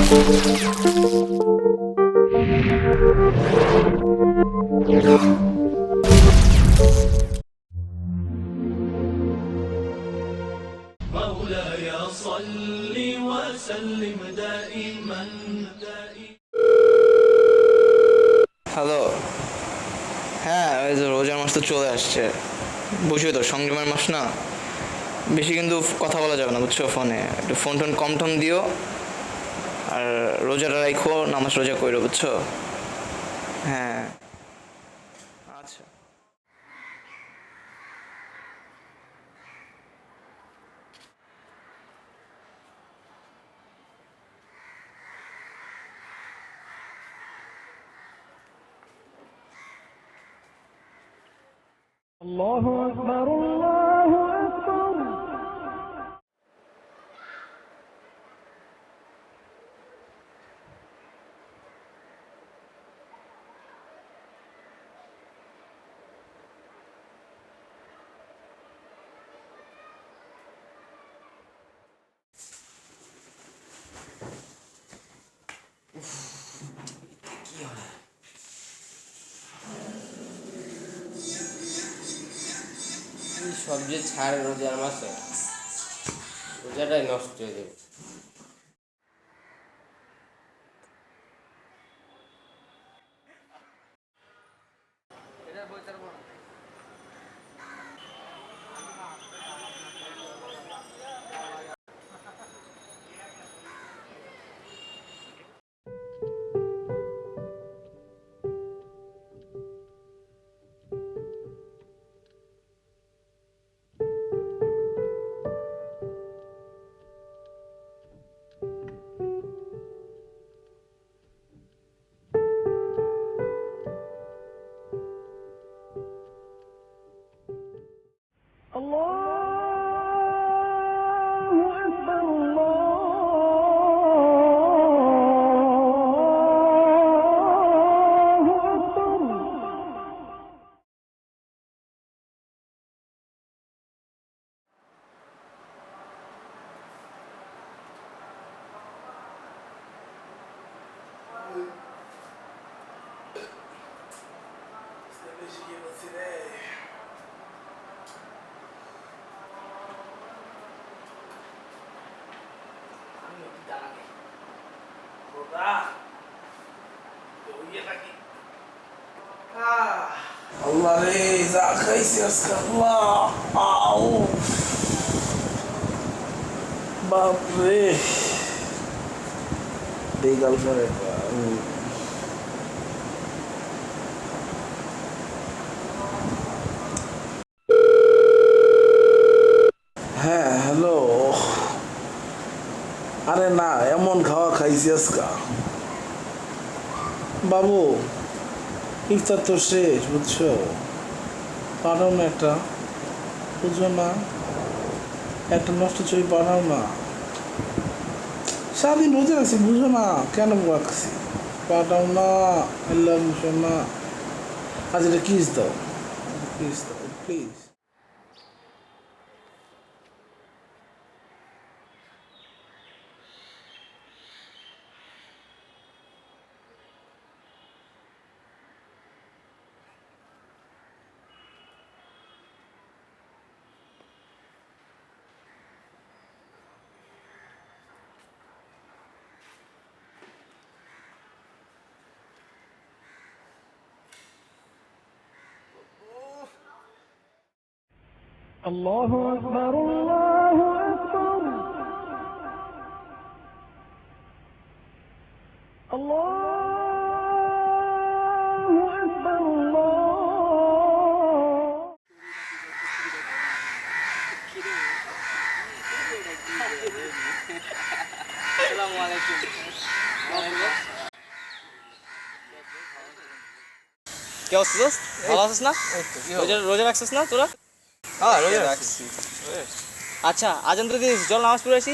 مولاي صل وسلم دائما hello. হ্যাঁ, ওই যে রোজার মাস তো চলে আসছে, বুঝোই তো, সংযমের মাস না। বেশি কিন্তু কথা বলা যাবে না, বুঝছো? ফোনে একটু ফোন টোন কম টম দিও, আর রোজাটা রাখো, নামাজ রোজা করো, বুঝছো? হ্যাঁ, আচ্ছা। الله أكبر الله أكبر. সবজি ছাড় রোজার মাসে, রোজাটাই নষ্ট হয়ে যাবে। Allah রে যা খাইছি আজকে, আল্লাহ আউ বাপরে, এই গল্পের হ্যাঁ হ্যালো। আরে না, এমন খাওয়া খাইছি আজকা বাবু, ইফতার তো শেষ, বুঝছো? পাঠাও না একটা, বুঝো না, একটা নষ্ট ছবি পাঠাও না। সারাদিন রোজে রাখছি, বুঝো না কেন রাখছি, পাঠাও না। আল্লাহ বুঝো না। আজ এটা কিস দাও, কিস দাও প্লিজ। الله أكبر الله أكبر. الله أكبر الله. আসসালামু আলাইকুম। কে অবস্থা? ভালো আছিস না? রোজা রাখছিস না তোরা? হ্যাঁ, রোজা রাখছি। আচ্ছা, আজান তো দিস, চল নামাজ পড়ে আসি।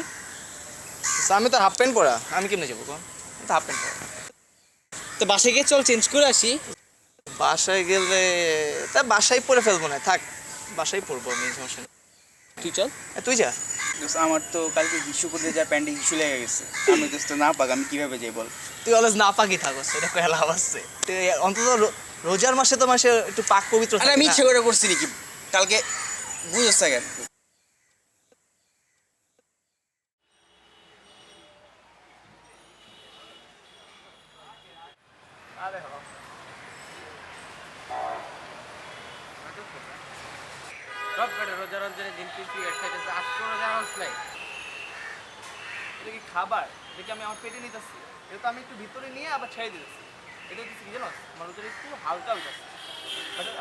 আমি তো হাফ প্যান্ট পরা, আমি কেমনে যাবো? কোন তো হাফ প্যান্ট পরা, তো বাসায় গিয়ে চল চেঞ্জ করে আসি। বাসায় গেলে তা বাসায় পরে ফেলবো না, থাক বাসায় পরবো আমি, সমস্যা নেই। তুই চল, তুই যা। দোস্ত আমার তো কালকে হিসু করতে যা প্যান্টে হিসু লেগে গেছে। আমি দোস্ত না পাক, আমি কিভাবে যাই বল? তুই অলওয়েজ না পাকি থাকস, এটা কয়ে লাভ আছে? তুই অন্তত রোজার মাসে তো মাসে একটু পাক পবিত্র আরে থাকে আমি না? ইচ্ছে করে করছি নাকি কালকে, বুঝছ কেন? সব কটা রোজা রমজানের দিন তুই সিগারেট খাইতেছিস, আজকে রোজা রোজ নাই। এটা কি খাবার? এটা কি আমি আমার পেটে নিতেছি? এটা তো আমি একটু ভিতরে নিয়ে আবার ছেড়ে দিতেছি। এটা হচ্ছে কি জানো, আমার রোজাটা একটু হালকা হইতেছে,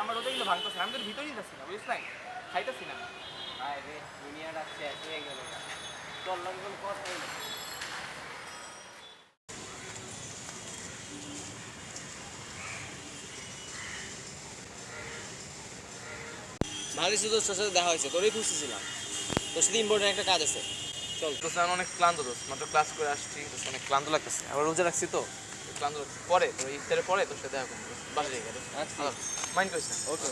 আমার রোজা কিন্তু ভাঙতেছে না, আমি তো ভিতরে নিতেছি না, বুঝিস নাই, খাইতেছি না। ভাই রে, দুনিয়াটা শেষ হয়ে গেল। তোর লগে কোনো কথা হইলো? ভালো শুধু তোর সাথে দেখা হয়েছে, তোরই খুঁজতেছিলাম। তোর সাথে ইম্পর্টেন্ট একটা কাজ আছে। চল দোস্ত, আমি অনেক ক্লান্ত দোস্ত, মাত্র ক্লাস করে আসছি, দোস্ত অনেক ক্লান্ত লাগতেছে, আবার রোজা রাখছি তো ক্লান্ত লাগছে। পরে তোর ইফতারের পরে তোর সাথে দেখা করবো, বাসা যাই গেল। আচ্ছা, মাইন্ড করিস না। ওকে।